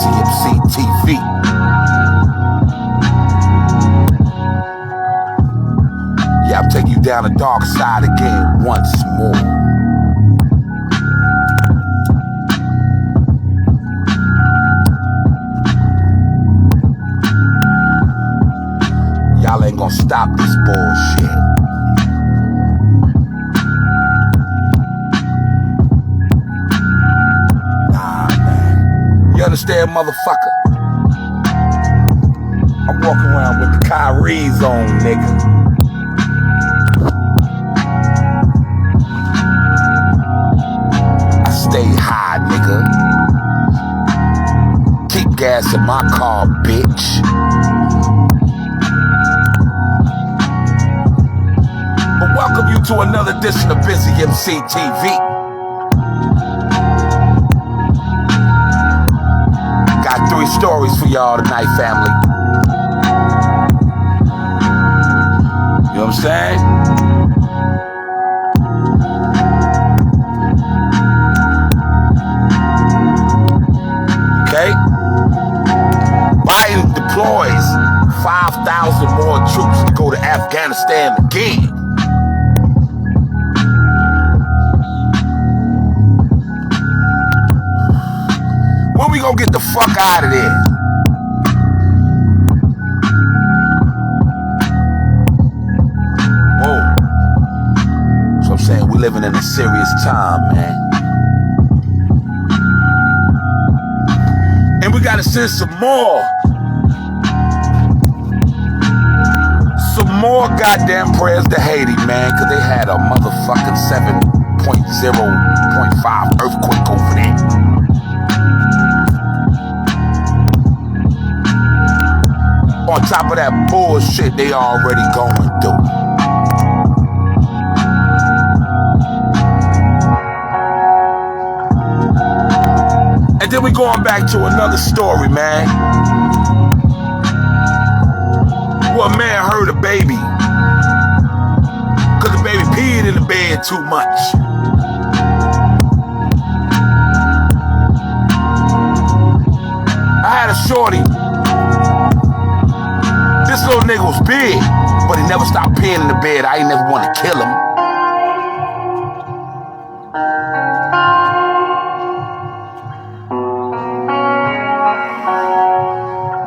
Bizzy MC TV. Yeah, I'm taking you down the dark side again once more. Y'all ain't gonna stop this bullshit. Nah, man. You understand, motherfucker? I'm walking around with the Kyrie's on, nigga. I stay high, nigga. Keep gas in my car, bitch. Welcome you to another edition of Bizzy MC TV. Got 3 stories for y'all tonight, family. You know what I'm saying? Okay? Biden deploys 5,000 more troops to go to Afghanistan again. When we gonna get the fuck out of there? Whoa. So I'm saying we living in a serious time, man. And we gotta send some more goddamn prayers to Haiti, man, cause they had a motherfucking 7.0.5 earthquake over there. On top of that bullshit they already going through. And then we going back to another story, man. Well, a man heard a baby because the baby peed in the bed too much. I had a shorty. This little nigga was big, but he never stopped peeing in the bed. I ain't never want to kill him.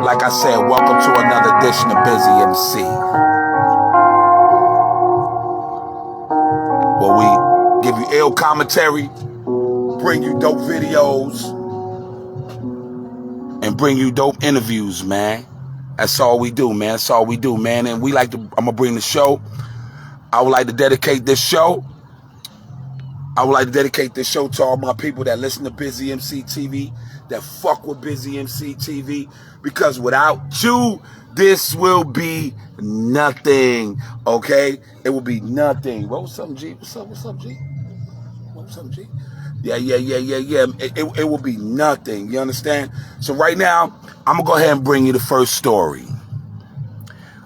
Like I said, welcome to another edition of Bizzy MC. Where we give you ill commentary, bring you dope videos, and bring you dope interviews, man. That's all we do, man. That's all we do, man. And we like to, I'm gonna bring the show. I would like to dedicate this show. I would like to dedicate this show to all my people that listen to Bizzy MC TV, that fuck with Bizzy MC TV, because without you, this will be nothing, okay? It will be nothing. What's up, G? What's up, G? What's up, G? Yeah. It will be nothing, you understand? So right now, I'm gonna go ahead and bring you the first story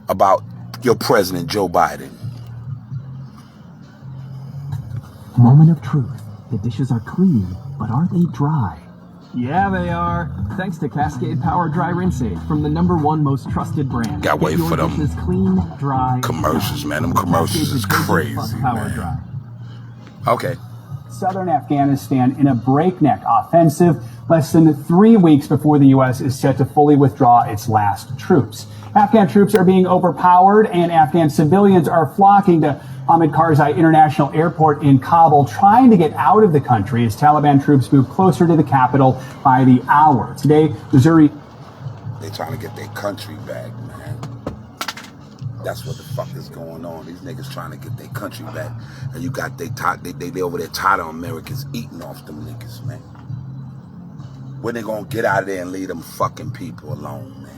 about your president, Joe Biden. Moment of truth. The dishes are clean, but are they dry? Yeah, they are. Thanks to Cascade Power Dry Rinse Aid from the #1 most trusted brand. Gotta wait for them clean, dry, commercials, man. Them commercials is crazy, Power man. Dry. Okay. Southern Afghanistan in a breakneck offensive less than 3 weeks before the U.S. is set to fully withdraw its last troops. Afghan troops are being overpowered and Afghan civilians are flocking to Hamid Karzai International Airport in Kabul, trying to get out of the country as Taliban troops move closer to the capital by the hour. Today, Missouri... They trying to get their country back, man. That's what the fuck is going on. These niggas trying to get their country back. And you got they over there tired of Americans eating off them niggas, man. When they gonna get out of there and leave them fucking people alone, man?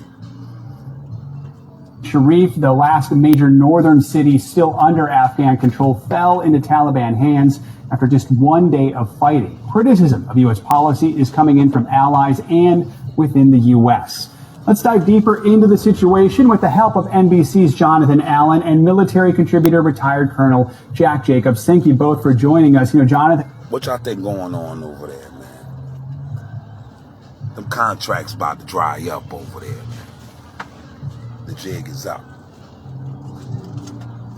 Sharif, the last major northern city still under Afghan control, fell into Taliban hands after just 1 day of fighting. Criticism of U.S. policy is coming in from allies and within the U.S. Let's dive deeper into the situation with the help of NBC's Jonathan Allen and military contributor, retired Colonel Jack Jacobs. Thank you both for joining us. You know, Jonathan. What y'all think going on over there, man? Them contracts about to dry up over there, man. The jig is up.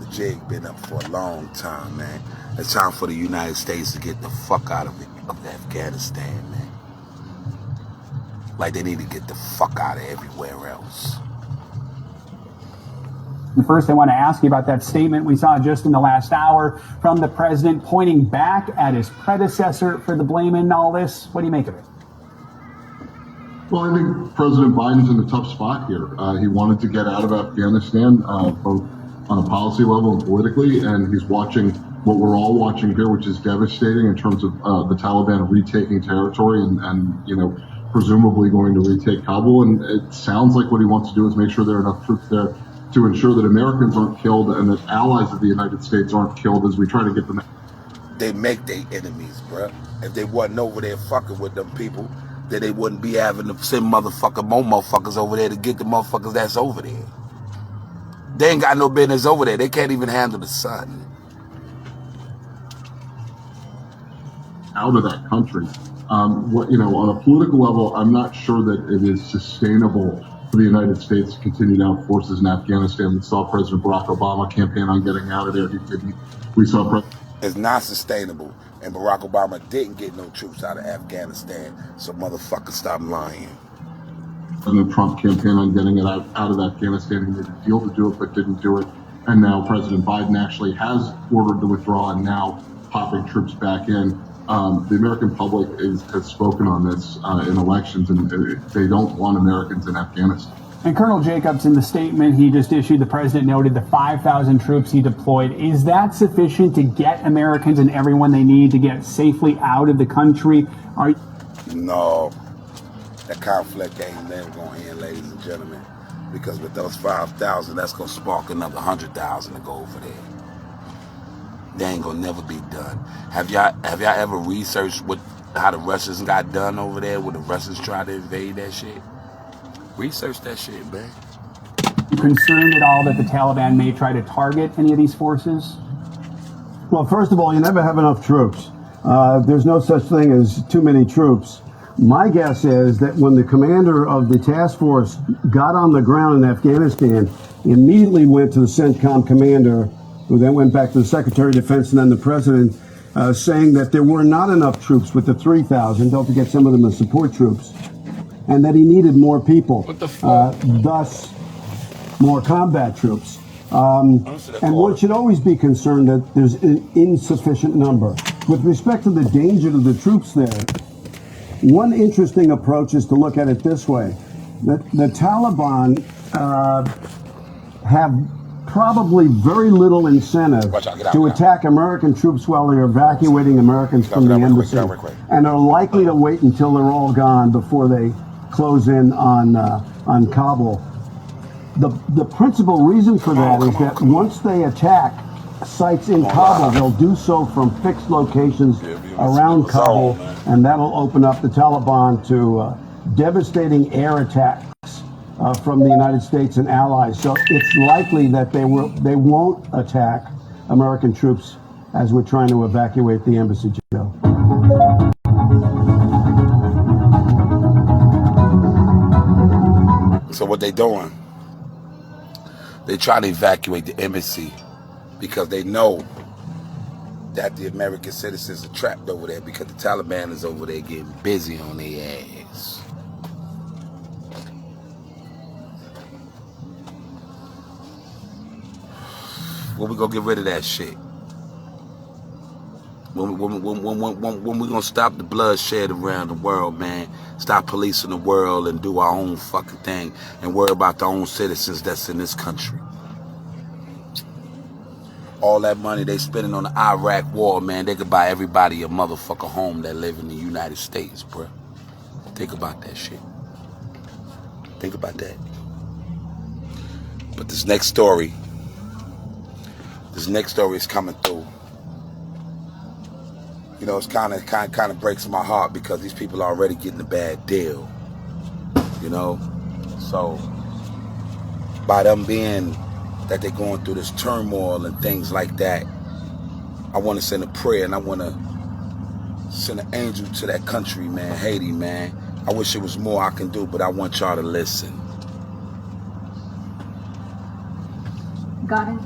The jig been up for a long time, man. It's time for the United States to get the fuck out of Afghanistan, man. Like they need to get the fuck out of everywhere else. First, I want to ask you about that statement we saw just in the last hour from the president pointing back at his predecessor for the blame in all this. What do you make of it? Well, I think President Biden's in a tough spot here. He wanted to get out of Afghanistan, both on a policy level and politically, and he's watching what we're all watching here, which is devastating in terms of the Taliban retaking territory and presumably going to retake Kabul. And it sounds like what he wants to do is make sure there are enough troops there to ensure that Americans aren't killed and that allies of the United States aren't killed as we try to get them. They make their enemies, bruh. If they wasn't over there fucking with them people, then they wouldn't be having to send more motherfuckers over there to get the motherfuckers that's over there. They ain't got no business over there. They can't even handle the sun. Out of that country. On a political level, I'm not sure that it is sustainable for the United States to continue to have forces in Afghanistan. We saw President Barack Obama campaign on getting out of there. He didn't. We saw It's not sustainable. And Barack Obama didn't get no troops out of Afghanistan. So motherfuckers stop lying. President Trump campaign on getting it out of Afghanistan. He made a deal to do it, but didn't do it. And now President Biden actually has ordered to withdraw and now popping troops back in. The American public has spoken on this in elections, and they don't want Americans in Afghanistan. And Colonel Jacobs, in the statement he just issued, the president noted the 5,000 troops he deployed. Is that sufficient to get Americans and everyone they need to get safely out of the country? No. That conflict ain't never going to end, ladies and gentlemen. Because with those 5,000, that's going to spark another 100,000 to go over there. They ain't gonna never be done. Have y'all ever researched how the Russians got done over there when the Russians tried to invade that shit? Research that shit, man. Concerned at all that the Taliban may try to target any of these forces? Well, first of all, you never have enough troops. There's no such thing as too many troops. My guess is that when the commander of the task force got on the ground in Afghanistan, he immediately went to the CENTCOM commander, who then went back to the Secretary of Defense and then the President, saying that there were not enough troops with the 3,000, don't forget some of them are support troops, and that he needed more people, thus more combat troops. And one should always be concerned that there's an insufficient number. With respect to the danger to the troops there, one interesting approach is to look at it this way. The Taliban have probably very little incentive to attack American troops while they're evacuating Americans from the embassy, and are likely to wait until they're all gone before they close in on Kabul. The principal reason for that is that once they attack sites in Kabul, they'll do so from fixed locations around Kabul, and that'll open up the Taliban to devastating air attacks from the United States and allies. So it's likely that they won't attack American troops as we're trying to evacuate the embassy, Joe. So what they doing? They try to evacuate the embassy because they know that the American citizens are trapped over there because the Taliban is over there getting busy on their ass. When we gonna get rid of that shit? When we gonna stop the bloodshed around the world, man? Stop policing the world and do our own fucking thing and worry about the own citizens that's in this country. All that money they spending on the Iraq war, man, they could buy everybody a motherfucker home that live in the United States, bruh. Think about that shit. Think about that. But this next story is coming through. You know, it's kind of breaks my heart because these people are already getting a bad deal. You know, so by them being that they're going through this turmoil and things like that, I want to send a prayer and I want to send an angel to that country, man, Haiti, man. I wish it was more I can do, but I want y'all to listen. Got it.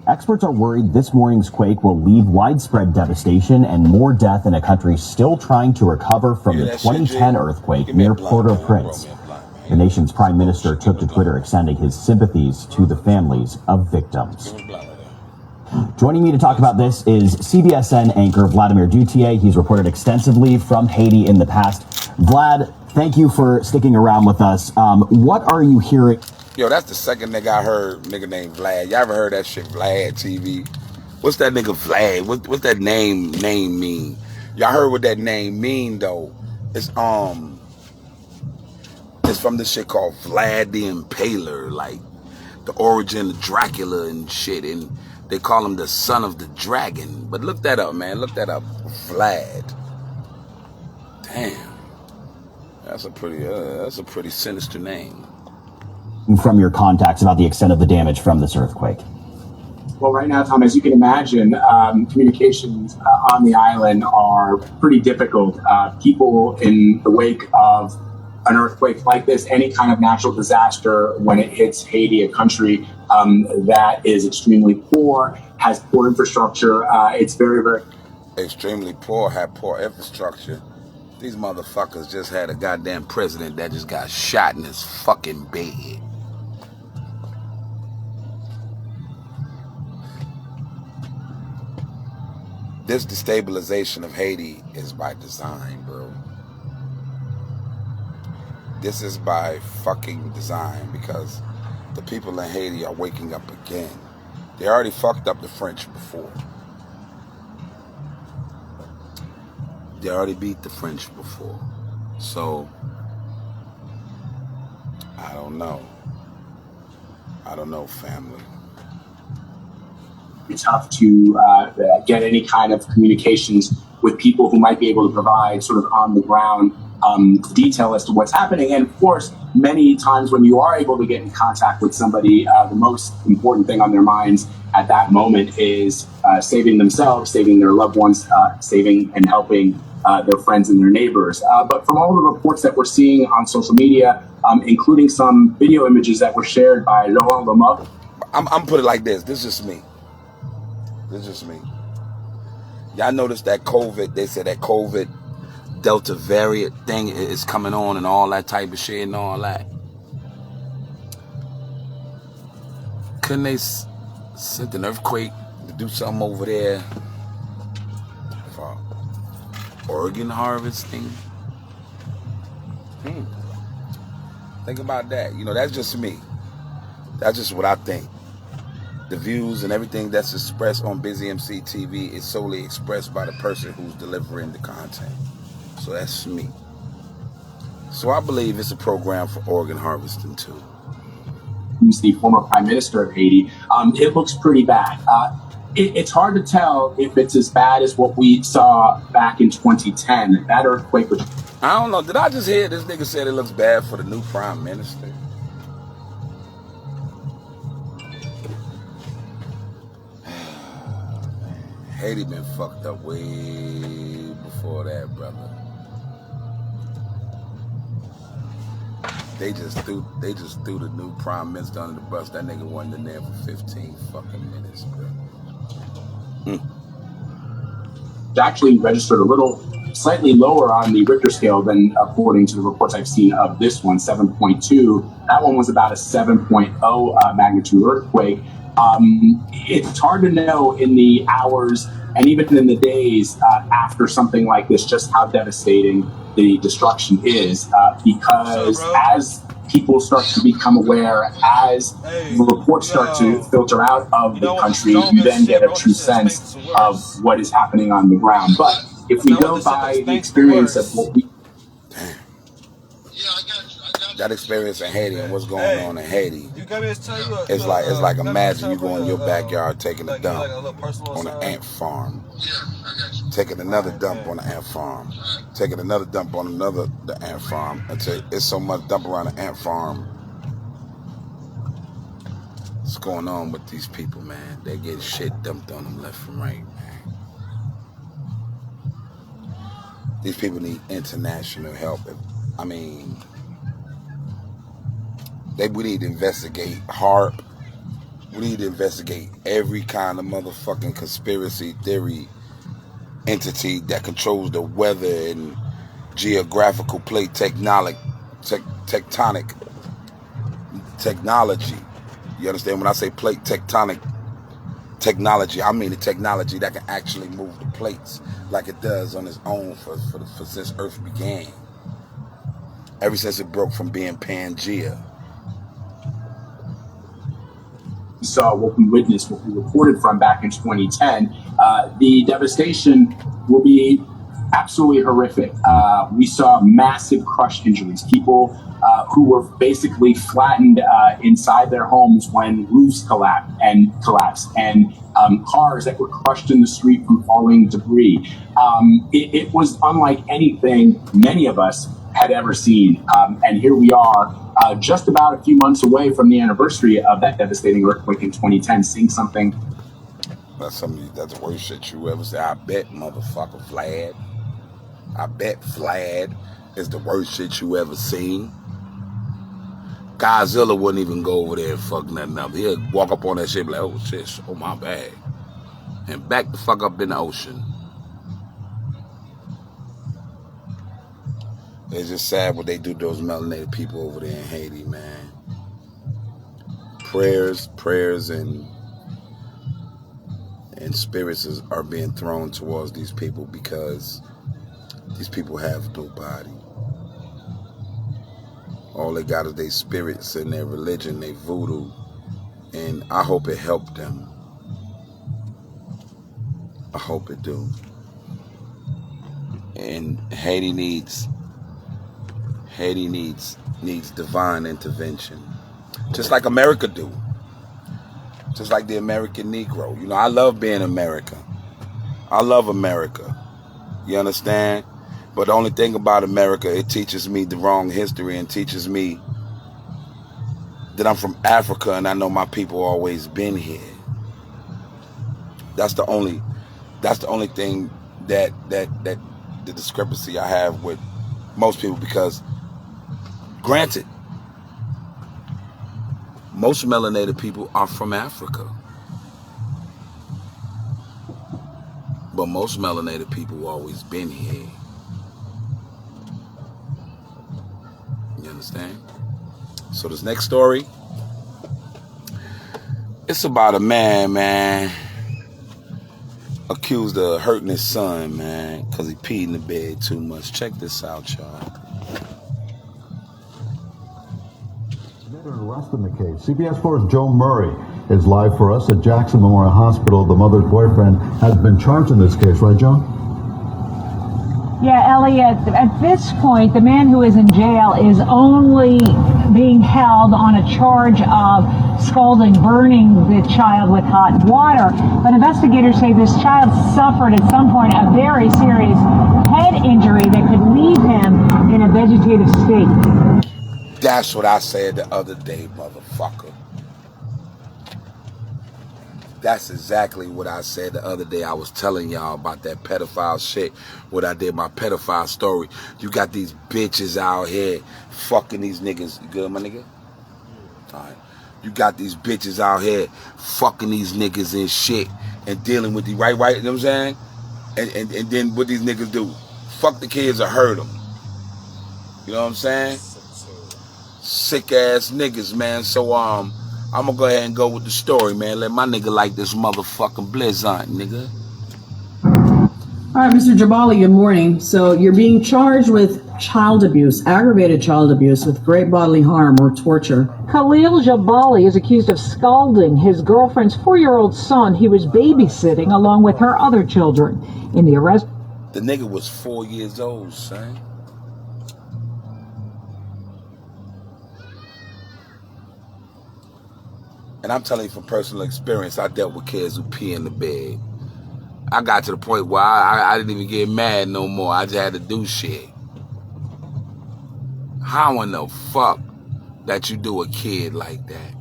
Experts are worried this morning's quake will leave widespread devastation and more death in a country still trying to recover from the 2010 earthquake near Port-au-Prince. The nation's prime minister took to Twitter extending his sympathies to the families of victims. Joining me to talk about this is CBSN anchor Vladimir Duthiers. He's reported extensively from Haiti in the past. Vlad, thank you for sticking around with us. What are you hearing? Yo, that's the second nigga I heard, nigga named Vlad. Y'all ever heard that shit, Vlad TV? What's that nigga Vlad? What's that name mean? Y'all heard what that name mean, though? It's from this shit called Vlad the Impaler, like the origin of Dracula and shit, and they call him the son of the dragon. But look that up, man. Look that up. Vlad. Damn. That's a pretty sinister name. From your contacts about the extent of the damage from this earthquake? Well, right now, Tom, as you can imagine, communications on the island are pretty difficult. People in the wake of an earthquake like this, any kind of natural disaster, when it hits Haiti, a country that is extremely poor, has poor infrastructure, it's very, very... Extremely poor, had poor infrastructure. These motherfuckers just had a goddamn president that just got shot in his fucking bed. This destabilization of Haiti is by design, bro. This is by fucking design, because the people in Haiti are waking up again. They already fucked up the French before. They already beat the French before. So, I don't know. Family. It's tough to get any kind of communications with people who might be able to provide sort of on the ground detail as to what's happening. And of course, many times when you are able to get in contact with somebody, the most important thing on their minds at that moment is saving themselves, saving their loved ones, saving and helping their friends and their neighbors. But from all the reports that we're seeing on social media, including some video images that were shared by Laurent Lemaitre. I'm put it like this. This is just me. Y'all notice that COVID, they said that COVID Delta variant thing is coming on and all that type of shit and all that. Couldn't they send an earthquake to do something over there for organ harvesting? Think about that. You know, that's just me. That's just what I think. The views and everything that's expressed on Bizzy MC TV is solely expressed by the person who's delivering the content. So that's me. So I believe it's a program for organ harvesting too. Who's the former prime minister of Haiti? It looks pretty bad. It's hard to tell if it's as bad as what we saw back in 2010. That earthquake was... I don't know. Did I just hear this nigga said it looks bad for the new prime minister? Haiti been fucked up way before that, brother. They just threw the new prime minister under the bus. That nigga wasn't in there for 15 fucking minutes, bro. It actually registered a little slightly lower on the Richter scale than according to the reports I've seen of this one, 7.2. That one was about a 7.0 magnitude earthquake. It's hard to know in the hours and even in the days after something like this just how devastating the destruction is, because as people start to become aware, as the reports start to filter out of the country, you then get a true sense of what is happening on the ground. But if we go by the experience of what we... That experience in Haiti and what's going on in Haiti, it's like imagine you go in your backyard taking a dump on an ant farm, taking another dump on an ant farm, taking another dump on the ant farm, until it's so much dump around the ant farm What's going on with these people, man? They get shit dumped on them left and right, man. These people need international help. I mean, we need to investigate HARP. We need to investigate every kind of motherfucking conspiracy theory entity that controls the weather and geographical plate tectonic technology. You understand? When I say plate tectonic technology, I mean the technology that can actually move the plates like it does on its own for since Earth began. Ever since it broke from being Pangea. We saw, what we witnessed, what we reported from back in 2010, the devastation will be absolutely horrific. We saw massive crush injuries, people who were basically flattened inside their homes when roofs collapsed, and cars that were crushed in the street from falling debris. It was unlike anything many of us had ever seen. And here we are, just about a few months away from the anniversary of that devastating earthquake in 2010, seeing something. That's the worst shit you ever say. I bet, motherfucker, Vlad. I bet Vlad is the worst shit you ever seen. Godzilla wouldn't even go over there and fuck nothing up. He'll walk up on that shit and be like, oh shit, oh my bad. And back the fuck up in the ocean. It's just sad what they do to those melanated people over there in Haiti, man. Prayers, and spirits are being thrown towards these people because these people have no body. All they got is their spirits and their religion, their voodoo. And I hope it helped them. I hope it do. And Haiti needs divine intervention. Just like America do. Just like the American Negro. You know, I love being America. I love America. You understand? But the only thing about America, it teaches me the wrong history and teaches me that I'm from Africa and I know my people always been here. That's the only thing that the discrepancy I have with most people, because granted, most melanated people are from Africa. But most melanated people always been here. You understand? So this next story, it's about a man, accused of hurting his son, man, because he peed in the bed too much. Check this out, y'all. Arrest in the case. CBS 4's Joe Murray is live for us at Jackson Memorial Hospital. The mother's boyfriend has been charged in this case, right, Joe? Yeah, Elliot, at this point, the man who is in jail is only being held on a charge of scalding, burning the child with hot water. But investigators say this child suffered at some point a very serious head injury that could leave him in a vegetative state. That's what I said the other day, motherfucker. That's exactly what I said the other day. I was telling y'all about that pedophile shit, what I did, my pedophile story. You got these bitches out here fucking these niggas. You good, my nigga? All right. You got these bitches out here fucking these niggas and shit and dealing with the right, you know what I'm saying? And then what these niggas do? Fuck the kids or hurt them. You know what I'm saying? Sick ass niggas, man. So I'm gonna go ahead and go with the story, man. Let my nigga like this motherfucking blizzard, nigga. All right, Mr. Jabali, good morning. So you're being charged with child abuse, aggravated child abuse with great bodily harm or torture. Khalil Jabali is accused of scalding his girlfriend's 4-year-old son he was babysitting along with her other children. In the arrest, the nigga was 4 years old, son. And I'm telling you from personal experience, I dealt with kids who pee in the bed. I got to the point where I didn't even get mad no more. I just had to do shit. How in the fuck that you do a kid like that?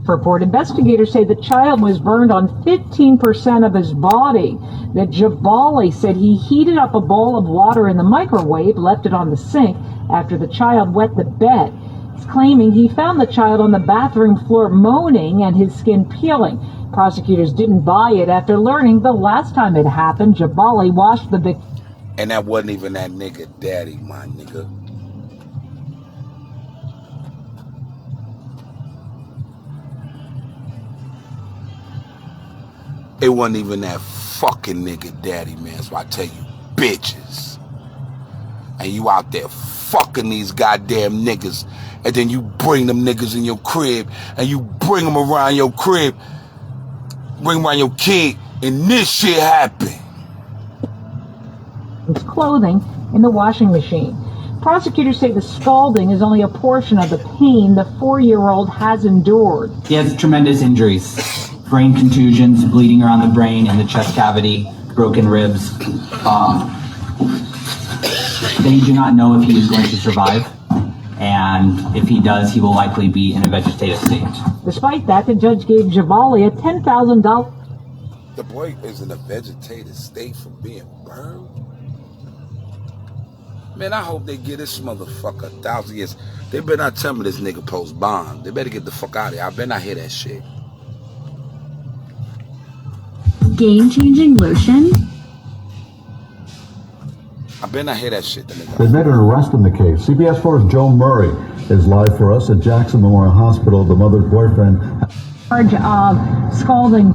Report investigators say the child was burned on 15% of his body. That Jabali said he heated up a bowl of water in the microwave, left it on the sink after the child wet the bed. He's claiming he found the child on the bathroom floor moaning and his skin peeling. Prosecutors didn't buy it after learning the last time it happened, Jabali washed the victim. And that wasn't even that nigga daddy, my nigga. It wasn't even that fucking nigga daddy, man. So I tell you, bitches. And you out there fucking these goddamn niggas. And then you bring them niggas in your crib. And you bring them around your crib. Bring them around your kid. And this shit happened. His clothing in the washing machine. Prosecutors say the scalding is only a portion of the pain the 4-year-old has endured. He has tremendous injuries. Brain contusions, bleeding around the brain and the chest cavity, broken ribs. They do not know if he is going to survive, and if he does, he will likely be in a vegetative state. Despite that, the judge gave Jabali a $10,000. The boy is in a vegetative state from being burned. Man, I hope they give this motherfucker 1,000 years. They better not tell me this nigga post bond. They better get the fuck out of here. I better not hear that shit. Game-changing lotion? I better not hear that shit. The nigga. They made an arrest in the case. CBS 4's Joe Murray is live for us at Jackson Memorial Hospital. The mother's boyfriend. Charge of scalding.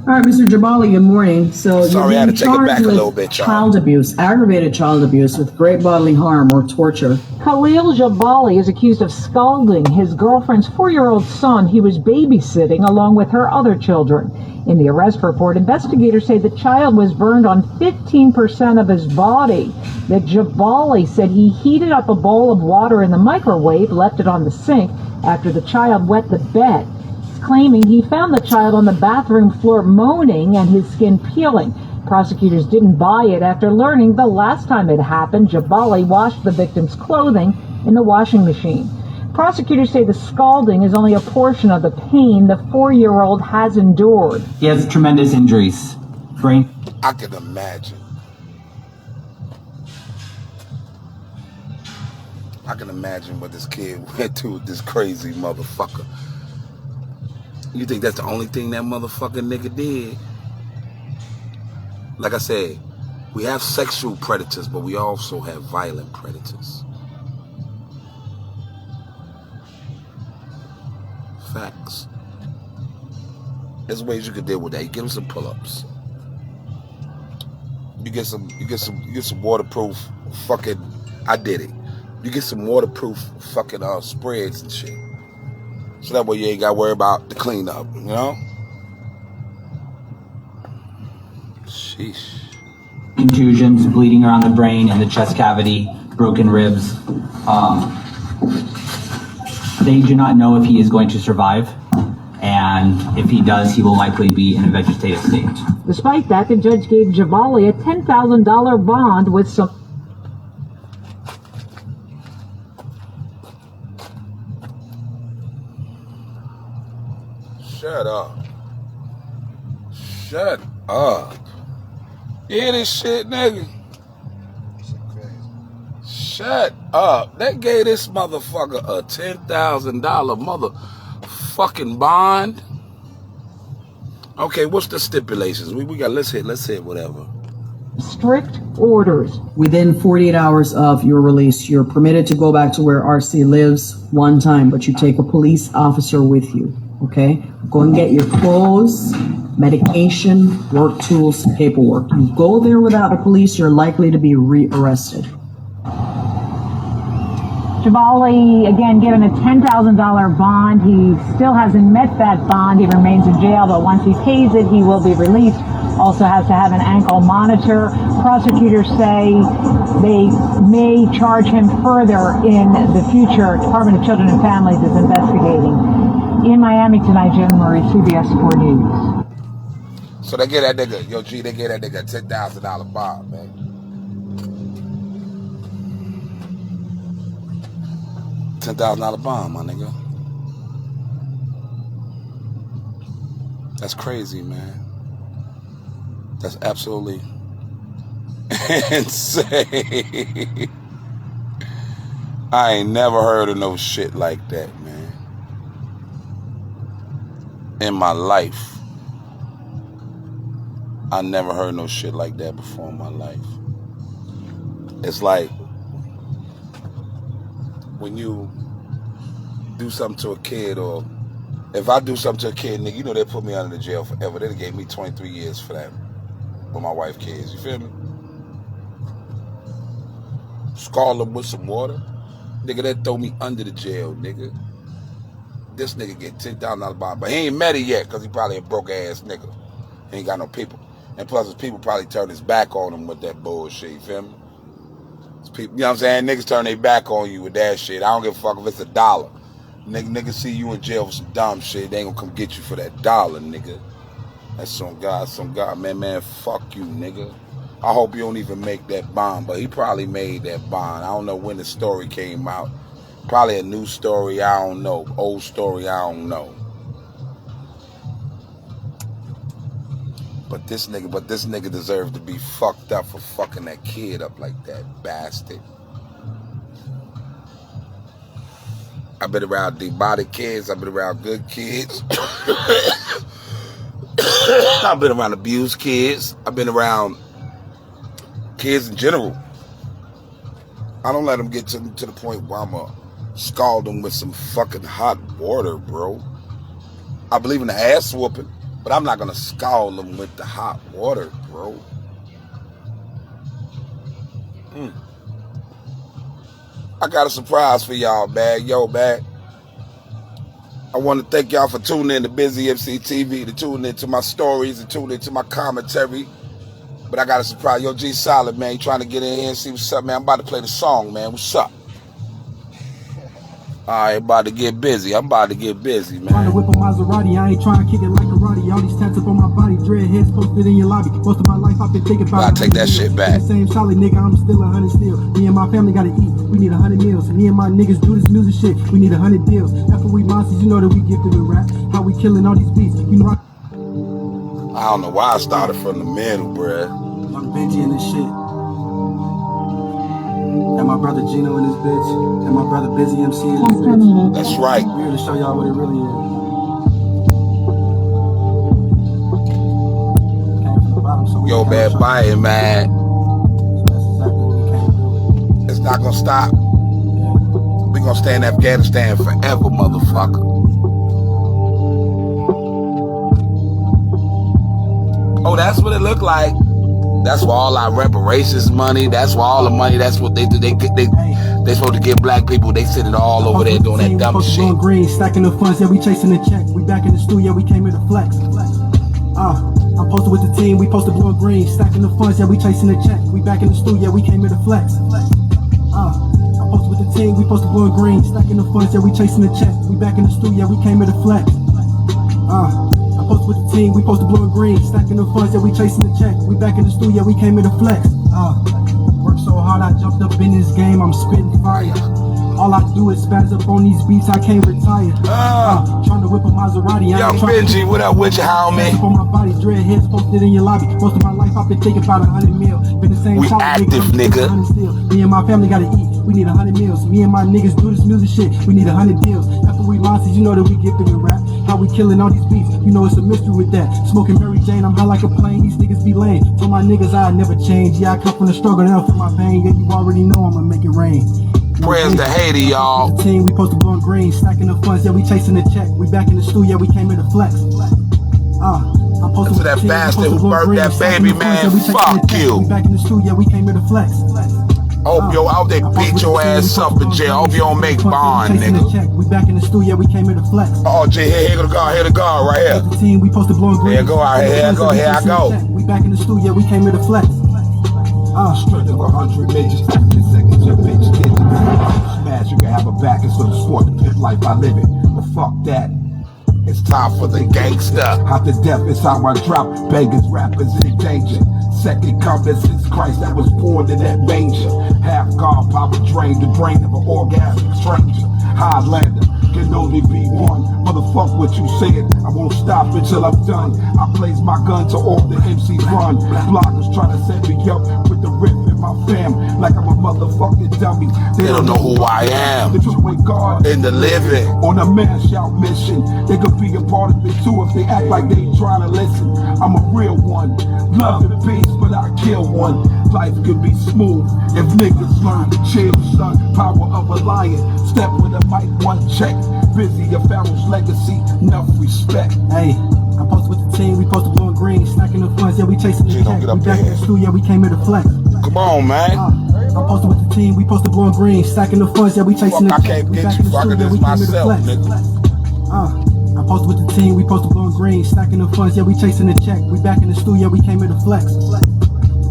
All right, Mr. Jabali, good morning. So sorry, I had to take it back a little bit, y'all. Child abuse, aggravated child abuse with great bodily harm or torture. Khalil Jabali is accused of scalding his girlfriend's 4-year-old son he was babysitting along with her other children. In the arrest report, investigators say the child was burned on 15% of his body. That Jabali said he heated up a bowl of water in the microwave, left it on the sink after the child wet the bed. Claiming he found the child on the bathroom floor moaning and his skin peeling. Prosecutors didn't buy it after learning the last time it happened, Jabali washed the victim's clothing in the washing machine. Prosecutors say the scalding is only a portion of the pain the 4-year-old has endured. He has tremendous injuries. Brain. I can imagine. I can imagine what this kid went through with this crazy motherfucker. You think that's the only thing that motherfucking nigga did? Like I said, we have sexual predators, but we also have violent predators. Facts. There's ways you can deal with that. You give them some pull-ups. You get some waterproof fucking. I did it. You get some waterproof fucking spreads and shit. So that way you ain't got to worry about the cleanup, you know? Sheesh. Contusions, bleeding around the brain and the chest cavity, broken ribs. They do not know if he is going to survive, and if he does, he will likely be in a vegetative state. Despite that, the judge gave Jabali a $10,000 bond with some... Shut up. Shut up. You hear this shit, nigga? Shut up. They gave this motherfucker a $10,000 motherfucking bond. Okay, what's the stipulations? We got, let's hit whatever. Strict orders. Within 48 hours of your release, you're permitted to go back to where RC lives one time, but you take a police officer with you, okay? Go and get your clothes, medication, work tools, paperwork. You go there without the police, you're likely to be rearrested. Jabali, again, given a $10,000 bond. He still hasn't met that bond. He remains in jail, but once he pays it, he will be released. Also has to have an ankle monitor. Prosecutors say they may charge him further in the future. Department of Children and Families is investigating. In Miami tonight, Jim Murray, CBS 4 News. So they get that nigga, yo G, they get that nigga a $10,000 bond, man. $10,000 bond, my nigga. That's crazy, man. That's absolutely insane. I ain't never heard of no shit like that, man. In my life. I never heard no shit like that before in my life. It's like when you do something to a kid, or if I do something to a kid, nigga, you know they put me under the jail forever. They gave me 23 years for that with my wife kids. You feel me? Scald them with some water. Nigga, that throw me under the jail, nigga. This nigga get $10,000 bond, but he ain't met it yet because he probably a broke ass nigga. He ain't got no people. And plus his people probably turn his back on him with that bullshit, you feel me? People, you know what I'm saying? Niggas turn their back on you with that shit. I don't give a fuck if it's $1. Niggas see you in jail for some dumb shit. They ain't gonna come get you for that $1, nigga. That's some God, man, fuck you, nigga. I hope you don't even make that bond, but he probably made that bond. I don't know when the story came out. Probably a new story, I don't know. Old story, I don't know. But this nigga deserves to be fucked up for fucking that kid up like that, bastard. I've been around demonic kids. I've been around good kids. I've been around abused kids. I've been around kids in general. I don't let them get to the point where I'm going to scald them with some fucking hot water, bro. I believe in the ass whooping, but I'm not going to scald them with the hot water, bro. I got a surprise for y'all, man. Yo, man. I want to thank y'all for tuning in to Bizzy MC TV, to tune into my stories, and tune into my commentary. But I got a surprise. Yo, G Solid, man. You trying to get in here and see what's up, man? I'm about to play the song, man. What's up? Alright, about to get busy. I'm about to get busy, man. Trying to whip a Maserati, I ain't trying to kick it like karate. All these tats up on my body, dread heads posted in your lobby. Most of my life I've been thinking about. I take that shit back. Same solid nigga, I'm still 100 still. Me and my family gotta eat. We need 100 meals. Me and my niggas do this music shit. We need 100 deals. After we monsters, you know that we gifted with rap. How we killing all these beats. You know I don't know why I started from the middle, bruh. I'm Benji in this shit. And my brother Gino in this bitch. And my brother Bizzy MC in this bitch. That's right. We're here to show y'all what it really is. Came from the bottom, so Yo, man, buy it, man. That's exactly what we came to do. It's not gonna stop. We gonna stay in Afghanistan forever, motherfucker. Oh, that's what it looked like. That's why all our reparations money, that's why all the money, that's what they do. They supposed to give black people, they send it all over there doing that dumb shit. Green, stacking the funds, yeah, we chasing the check. We back in the studio, we came here to flex. I'm posted with the team, we posted blue and green, stacking the funds, yeah, we chasing the check. We back in the studio, we came here to flex. I'm posted with the team, we posted blue and green, stacking the funds, yeah, we chasing the check. We back in the studio, we came here to flex. I'm posted with the team, we posted blue and green, stacking the funds, yeah, we chasing the check. We back in the studio, we came here to flex. Worked so hard, I jumped up in this game, I'm spitting fire. All I do is spaz up on these beats, I can't retire. Trying to whip a Maserati. Yo, Benji, what up with you, homie? Up on my body, dread heads posted in your lobby. Most of my life, I've been thinking about 100 mil. Been the same we active, nigga. Me and my family gotta eat. We need 100 meals. Me and my niggas do this music shit. We need 100 deals. After we monsters, you know that we gifted with rap. How we killing all these beats, you know it's a mystery with that. Smoking Mary Jane, I'm high like a plane. These niggas be lame. For my niggas, I never change. Yeah, I come from the struggle, now feel my pain. Yeah, you already know I'ma make it rain. Prayers to Haiti, y'all. Team, we posted blue and green, stacking the funds, yeah, we chasing the check. We back in the studio, we came here to flex. I'm posted to that bastard who burnt that baby, man. Fuck you. We back in the studio, we came here to flex. Hope yo out there beat your ass up in jail. Hope you don't make bond, nigga. We back in the studio, we came here to flex. Oh, Jay, here the guard, right here. The team, we posted blue and green. Here I go. We back in the studio, we came here to flex. Strength of 100 majors, 15 seconds, your bitch get to smash. You can have a back, it's for the sport, the pimp life I live it. But fuck that. It's time for the gangsta. Hot to death, it's how I drop. Beggars, rappers in danger. Second coming since Christ that was born in that manger. Half God, power drained the brain of an orgasmic stranger. Highlander, can only be one. Motherfuck what you said, I won't stop until I'm done. I blaze my gun to all the MCs run. Bloggers try to set me up with the rip in my fam, like I'm a motherfucking dummy. They don't know who I am. The true way God in the living. On a mash out mission. They could be a part of it too if they act like they ain't trying to listen. I'm a real one. Love and peace, but I kill one. Life could be smooth if niggas learn to chill, son. Power of a lion. Step with a mic, one check. Busy, a Pharaoh's legacy, enough respect. Hey, I post with the team, we posted blue and green, stacking the funds, yeah, we chasing the check. We back in the studio, yeah, we came here to flex. Come on, man. I posted with the team, we posted blue and green, stacking the funds, yeah, we chasing the check. We back in the studio, yeah, we came here to flex. I posted with the team, we posted blue and green, stacking the funds, yeah, we chasing the check. We back in the studio, yeah, we came here to flex.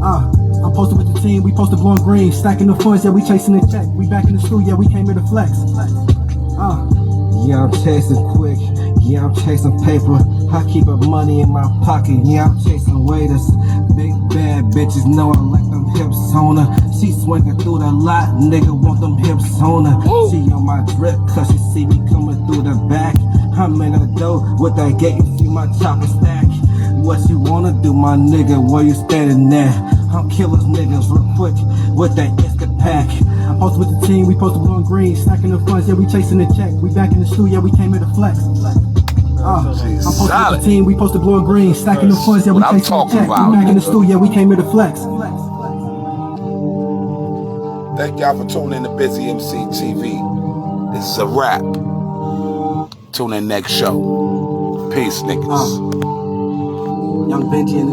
I posted with the team, we posted blue and green, stacking the funds, yeah, we chasing the check. We back in the studio, yeah, we came here to flex. Yeah, I'm chasing quick. Yeah, I'm chasing paper. I keep up money in my pocket. Yeah, I'm chasing waiters. Big bad bitches know I like them hips on her. She swinging through the lot, nigga want them hips on her. She on my drip, cause she see me coming through the back. I'm in the door with that gate, you see my chopper stack. What you wanna do, my nigga, where you standing there? I'm killing niggas real quick with that instant pack. I posted with the team, we posted blue and green, stacking the funds, yeah, we chasing the check. We back in the studio, yeah, we came here to flex. I posted with the team, we posted blue and green, stacking the funds, yeah, we chasing the check. We back in the studio, yeah, we came here to flex. Thank y'all for tuning in to Bizzy MC TV. This is a wrap. Tune in next show. Peace, niggas. Young Benji in the